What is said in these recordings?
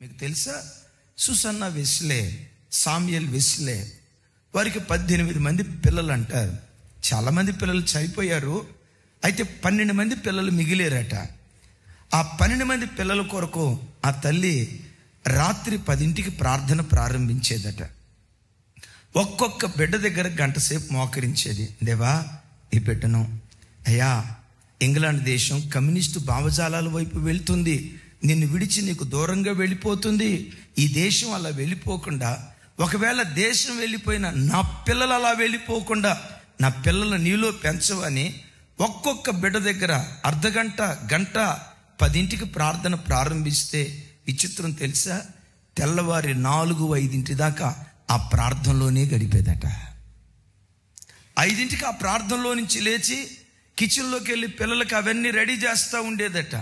మీకు తెలుసా? Susanna Wesley, Samuel Wesley, వారికి 18 మంది పిల్లలు అంటారు. చాలామంది పిల్లలు చనిపోయారు, అయితే 12 మంది పిల్లలు మిగిలేరట. ఆ 12 మంది పిల్లల కొరకు ఆ తల్లి రాత్రి 10ంటికి ప్రార్థన ప్రారంభించేదట. ఒక్కొక్క బిడ్డ దగ్గర గంట సేపు మోకరించేది. దేవా, ఈ బిడ్డను అయ్యా, ఇంగ్లాండ్ దేశం కమ్యూనిస్టు భావజాలాల వైపు వెళ్తుంది, నిన్ను విడిచి నీకు దూరంగా వెళ్ళిపోతుంది. ఈ దేశం అలా వెళ్ళిపోకుండా, ఒకవేళ దేశం వెళ్ళిపోయినా నా పిల్లలు అలా వెళ్ళిపోకుండా నా పిల్లలు నీలో పెంచవని ఒక్కొక్క బిడ్డ దగ్గర అర్ధగంట, గంట, 10ంటికి ప్రార్థన ప్రారంభిస్తే విచిత్రం తెలుసా? తెల్లవారి 4-5 దాకా ఆ ప్రార్థనలోనే గడిపేదట. 5ంటికి ఆ ప్రార్థనలో నుంచి లేచి కిచెన్లోకి వెళ్ళి పిల్లలకి అవన్నీ రెడీ చేస్తూ ఉండేదట.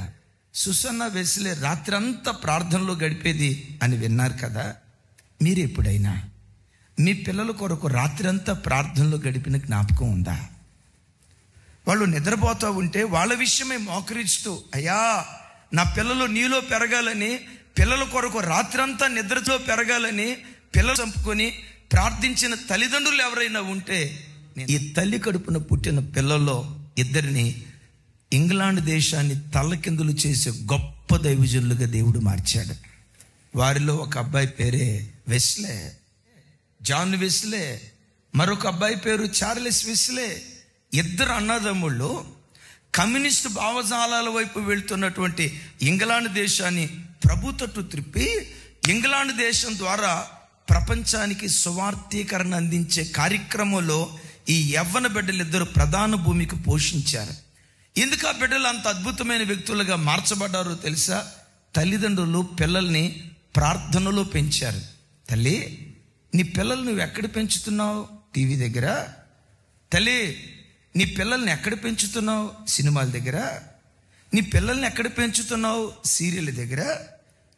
సుసన్న వెస్లే రాత్రి అంతా ప్రార్థనలో గడిపేది అని విన్నారు కదా. మీరు ఎప్పుడైనా మీ పిల్లల కొరకు రాత్రి అంతా ప్రార్థనలో గడిపిన జ్ఞాపకం ఉందా? వాళ్ళు నిద్రపోతూ ఉంటే వాళ్ళ విషయమే మోకరిస్తూ, అయ్యా నా పిల్లలు నీలో పెరగాలని, పిల్లల కొరకు రాత్రంతా నిద్రతో పెరగాలని పిల్లలు చంపుకొని ప్రార్థించిన తల్లిదండ్రులు ఎవరైనా ఉంటే, ఈ తల్లి కడుపున పుట్టిన పిల్లల్లో 2 ఇంగ్లాండ్ దేశాన్ని తల్లకిందులు చేసే గొప్ప దైవజనులుగా దేవుడు మార్చాడు. వారిలో ఒక అబ్బాయి పేరే వెస్లే, జాన్ వెస్లే. మరొక అబ్బాయి పేరు చార్లెస్ వెస్లే. 2 అన్నదమ్ముళ్ళు కమ్యూనిస్టు భావజాలాల వైపు వెళ్తున్నటువంటి ఇంగ్లాండ్ దేశాన్ని ప్రభు తట్టు త్రిప్పి, ఇంగ్లాండ్ దేశం ద్వారా ప్రపంచానికి సువార్తీకరణ అందించే కార్యక్రమంలో ఈ యవ్వన బిడ్డలు 2 ప్రధాన భూమికి పోషించారు. ఎందుకు ఆ బిడ్డలు అంత అద్భుతమైన వ్యక్తులుగా మార్చబడ్డారో తెలుసా? తల్లిదండ్రులు పిల్లల్ని ప్రార్థనలో పెంచారు. తల్లి, నీ పిల్లలు నువ్వు ఎక్కడ పెంచుతున్నావు? టీవీ దగ్గర. తల్లి, నీ పిల్లల్ని ఎక్కడ పెంచుతున్నావు? సినిమాల దగ్గర. నీ పిల్లల్ని ఎక్కడ పెంచుతున్నావు? సీరియల్ దగ్గర.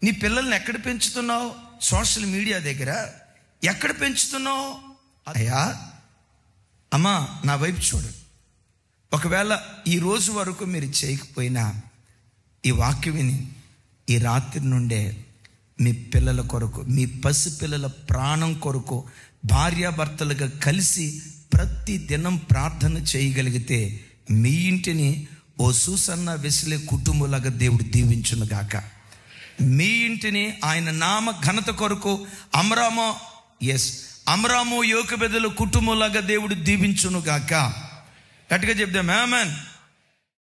నీ పిల్లల్ని ఎక్కడ పెంచుతున్నావు? సోషల్ మీడియా దగ్గర. ఎక్కడ పెంచుతున్నావు? అయ్యా, అమ్మా, నా వైపు చూడు. ఒకవేళ ఈ రోజు వరకు మీరు చేయకపోయినా ఈ వాక్యం విని ఈ రాత్రి నుండే మీ పిల్లల కొరకు, మీ పసి పిల్లల ప్రాణం కొరకు భార్యాభర్తలుగా కలిసి ప్రతి దినం ప్రార్థన చేయగలిగితే మీ ఇంటిని ఓ సుసన్న వెస్లే కుటుంబంలాగా దేవుడు దీవించును గాక. మీ ఇంటిని ఆయన నామ ఘనత కొరకు అమరామో యోకెబెదెలు కుటుంబంలాగా దేవుడు దీవించును గాక. గట్టిగా చెప్దాం ఆమేన్.